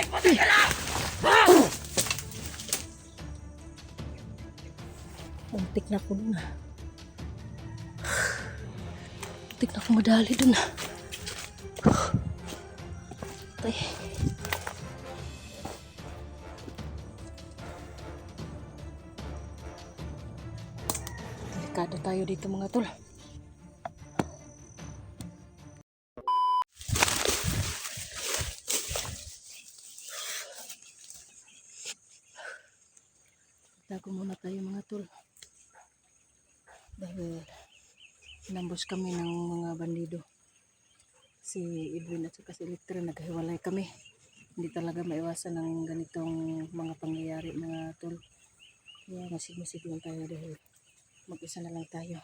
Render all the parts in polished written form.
Muntik na ko dun ah. Muntik na ko madali dun ah. Tay. Delikado tayo dito mga tol. Tago muna tayo mga tol. Dahil inambos kami ng mga bandido. Si Edwin at saka si Electra naghiwalay kami. Hindi talaga maiwasan ng ganitong mga pangyayari mga tol. Kaya masigmasig lang tayo dahil mag-isa na lang tayo.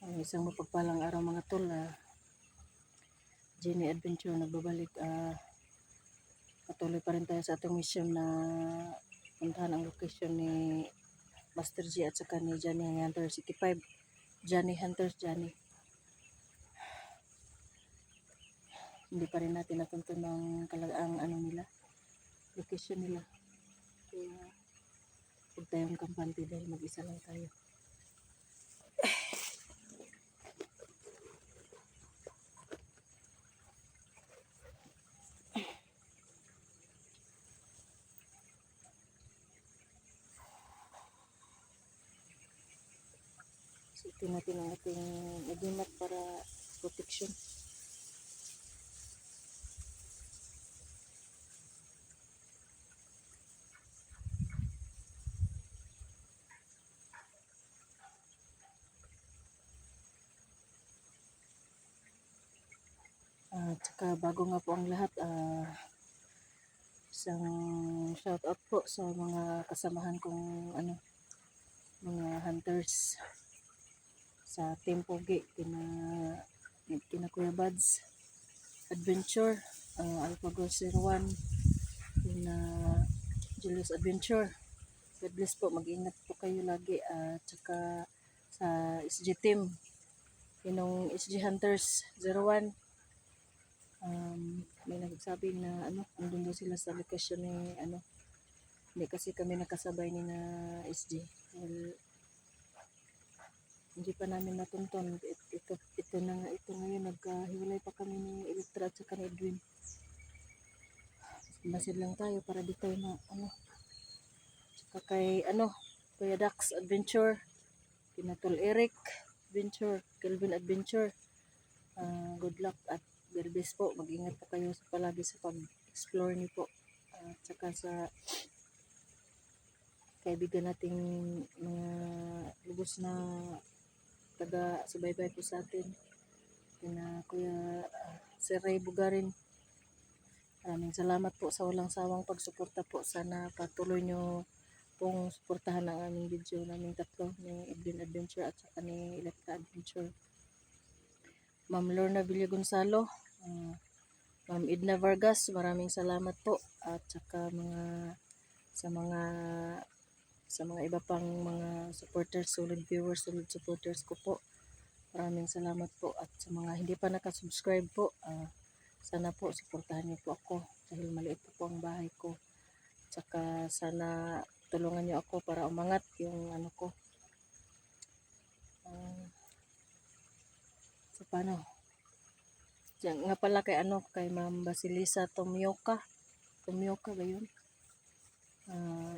Ang isang mapagpalang araw mga tol, Jenny Adventure nagbabalik. Patuloy pa rin tayo sa ating mission na puntahan ang location ni Master G at saka ni Johnny Hunter City 5. Johnny Hunters Johnny. Hindi pa rin natin natuntun ng ang ano nila, location nila. Kaya huwag tayong kampante dahil mag-isa lang tayo. Suotin natin ang ating agimat para protection. At saka bago nga po ang lahat, isang shout out po sa mga kasamahan kong mga hunters sa Team Pogi, kina Kuya Buds Adventure, Alpha 01, kina Julius Adventure. God bless po, mag-ingat po kayo lagi. At saka sa SG Team, yung SG Hunters 01, may nagsabi na nandun daw sila sa location ni hindi kasi kami nakasabay ni na SG dahil hindi pa namin natuntun. Ito na nga, ito ngayon nagkahiwalay pa kami ni Electra at saka ni Edwin. Masid lang tayo para di tayo na saka kay Kuya Dax Adventure, Pinatol Eric Adventure, Kelvin Adventure, good luck at God bless po. Mag-ingat po kayo palagi sa pag-explore niyo po. At saka sa kaibigan nating mga lubos na taga-subaybay po sa atin. Kina Kuya Sir Ray Bugarin. Maraming salamat po sa walang sawang pagsuporta po. Sana patuloy nyo pong suportahan ang aming video naming tatlo, ni Edwin Adventure at saka ni Electra Adventure. Ma'am Lorna Villa Gonzalo, Ma'am Edna Vargas, maraming salamat po. At saka sa mga iba pang mga supporters, solid viewers, solid supporters ko po. Maraming salamat po. At sa mga hindi pa nakasubscribe po, sana po suportahan niyo po ako dahil maliit po ang bahay ko. At saka sana tulungan niyo ako para umangat yung ko. So paano? Diyan nga pala kay Ma'am Basilisa Tomioka. Tomioka ba yun?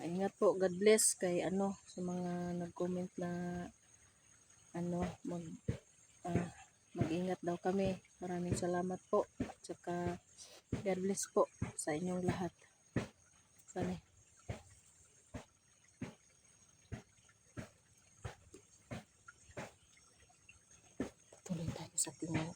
Ingat po, God bless kay sa mga nag-comment na mag-ingat daw kami. Maraming salamat po. At saka God bless po sa inyong lahat. Sana tuloy tayo sa tingnan.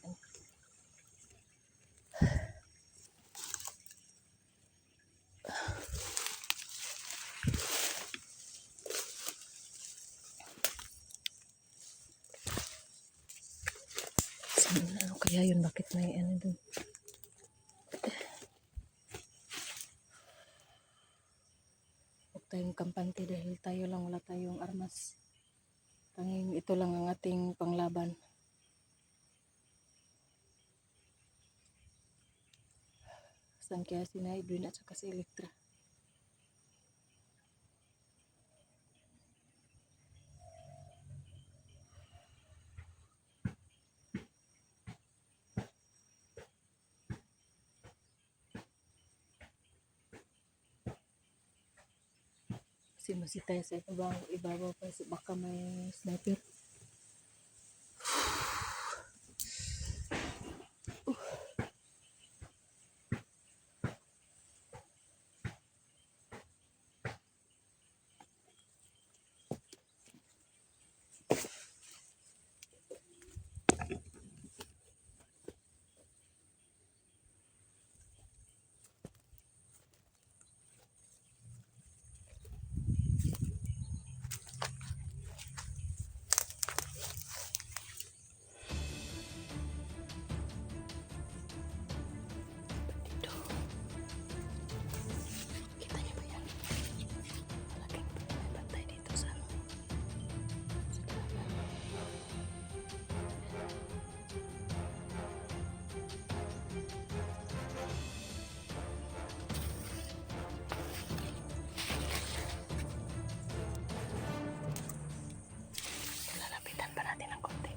Ano kaya yun? Bakit may dun? Huwag tayong kampante dahil tayo lang, wala tayong armas. Tanging ito lang ang ating panglaban. Sangkya si na Edwin at saka si Elektra. Kasi masitay sa ibabaw pa baka may sniper. Kita niyo ba yan? Malaking may bantay dito sa ano. Sa dalaman. Lalapitan pa natin ng konti.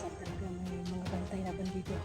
Talaga may mga bantay na bandido.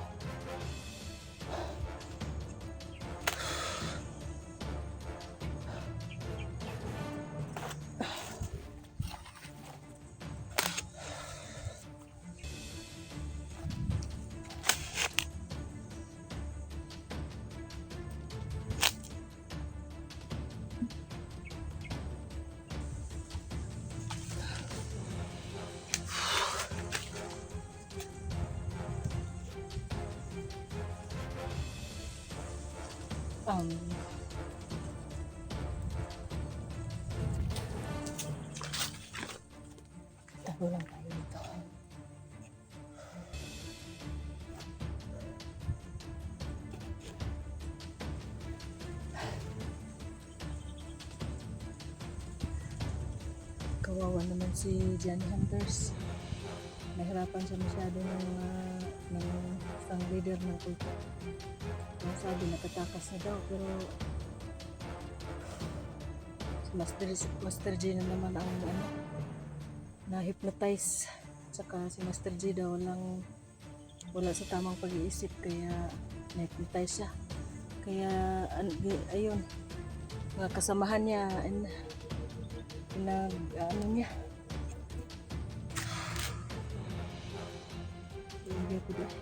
Tago lang tayo dito. Kawawa naman si Johnny Hunters. Nahirapan siya masyado ng isang leader ng kulto. Ang sabi nakatakas na daw pero si Master G na naman ang na-hypnotize. Tsaka si Master G daw wala sa tamang pag-iisip kaya na-hypnotize siya. Kaya ayun, mga kasamahan niya niya. Hindi ko dito.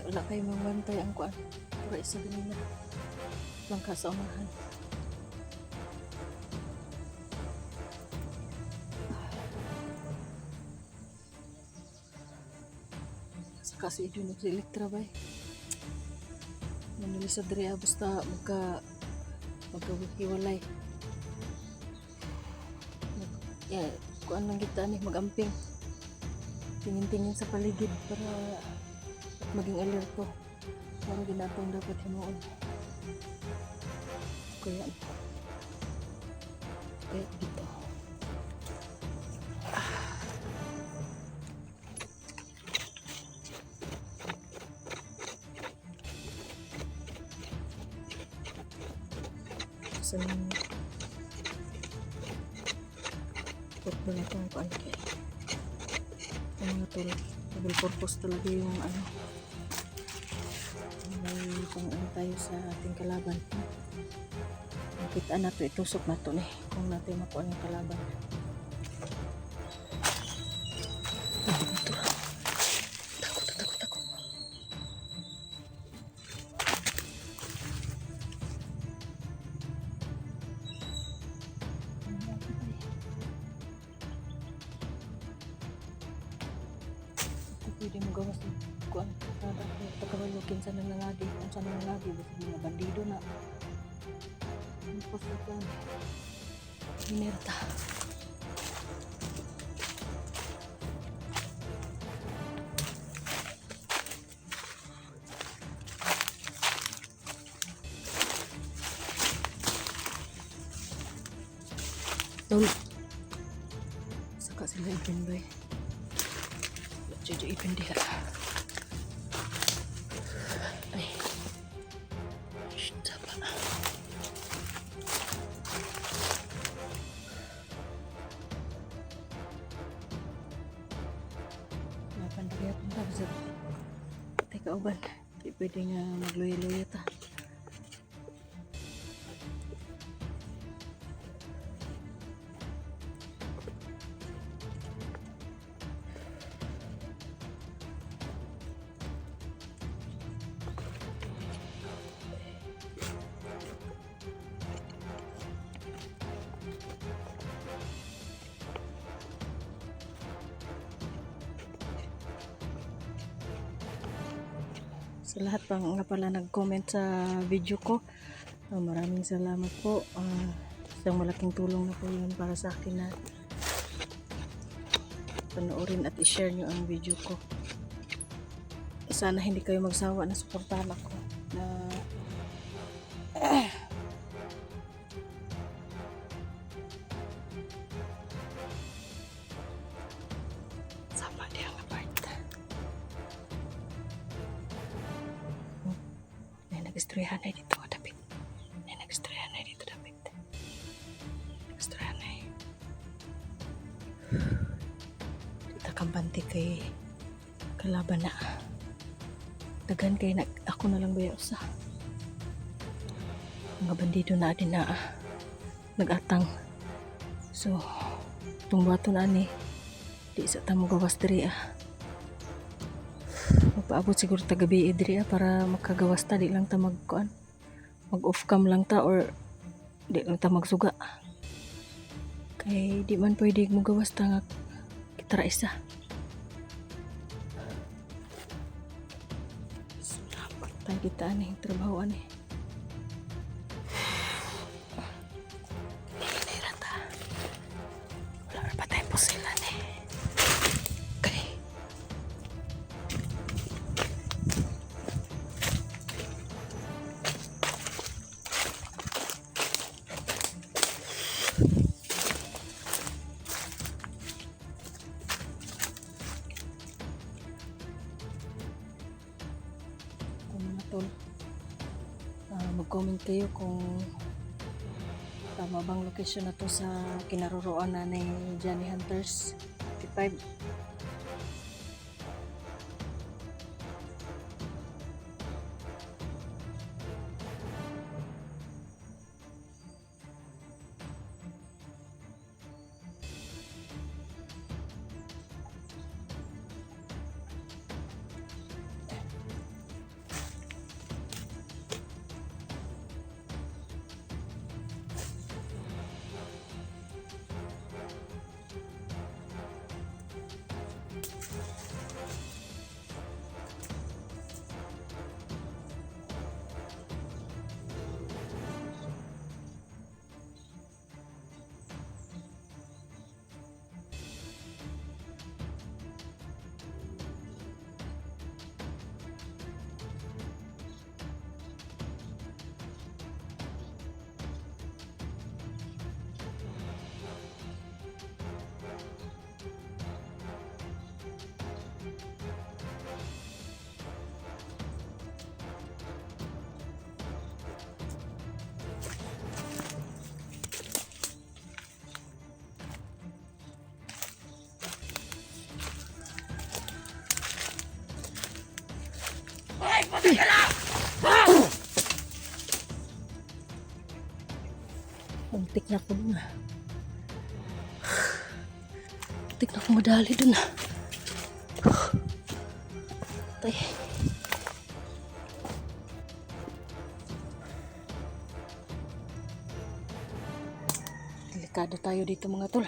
Wala kayo mabantay ang kuan. Pura isa ganina. Langka sa unahan. Saka si Edwin si Elektra ba eh. Manulisod rin basta magkahiwalay. Kuan lang kita ni magamping. Tingin-tingin sa paligid para maging alerto. Para ginatong dapat hinuon. Kaya dito. sa football na itong kuan kay mga tol, double purpose talaga yung ano, may pang ano tayo sa ating kalaban. Kita na to, itusok na to kung natin makuha yung kalaban. Takot. Pwede mo gawas ng kuan. Pagkabalukin sa nangalagi, kung sa nangalagi, basta mga bandido na. Tapos ito, inerta. Tol, saka sila ipin ba? Jojo ipin diha. Ay, tapa. Napandagay akong tabsat. Teka uban, di pwede nga magluya-luya ta. Sa lahat pang nga pala nag-comment sa video ko, maraming salamat po. Isang malaking tulong na po yun para sa akin na panoorin at i-share nyo ang video ko. Sana hindi kayo magsawa na suportahan ako na sama dia ang apart. Nag-istoryahan na dito, David. Nag-istoryahan na dito, David. Nag-istoryahan na kita kampante kay kalaban na. Dagan kay ako na lang baya usa. Mga bandido na din na nag-atang. So, itong bato na ni, di sa tamo gawas diri Magpaabot siguro tagabi diri para makagawas ta, di lang ta magkuan. Mag-off cam lang ta or di lang ta magsuga. Kay di man pwede mo gawas ta nga kitara isa. Dapat tayo kita trabaho wala pa tayo posilan okay. Mga tol, mag-comment kayo kung tama bang location na to sa kinaroroonan na ni Johnny Hunters 55. Uy. Muntik na ko dun. Muntik na ko madali dun. Tay. Delikado tayo dito mga tol.